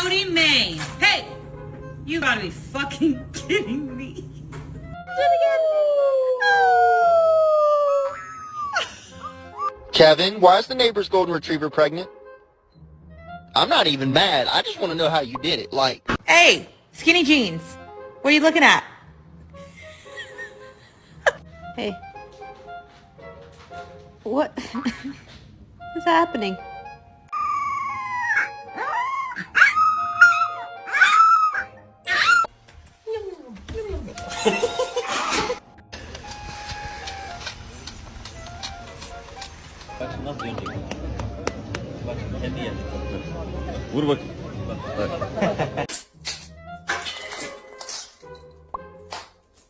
Cody Main. Hey, you gotta be fucking kidding me. Do it again. Kevin, why is the neighbor's golden retriever pregnant? I'm not even mad. I just want to know how you did it. Like, Hey, skinny jeans. What are you looking at? Hey. What is happening? Bak nasıl dönecek? Bak kendi yerine. Vur bakayım. Bak.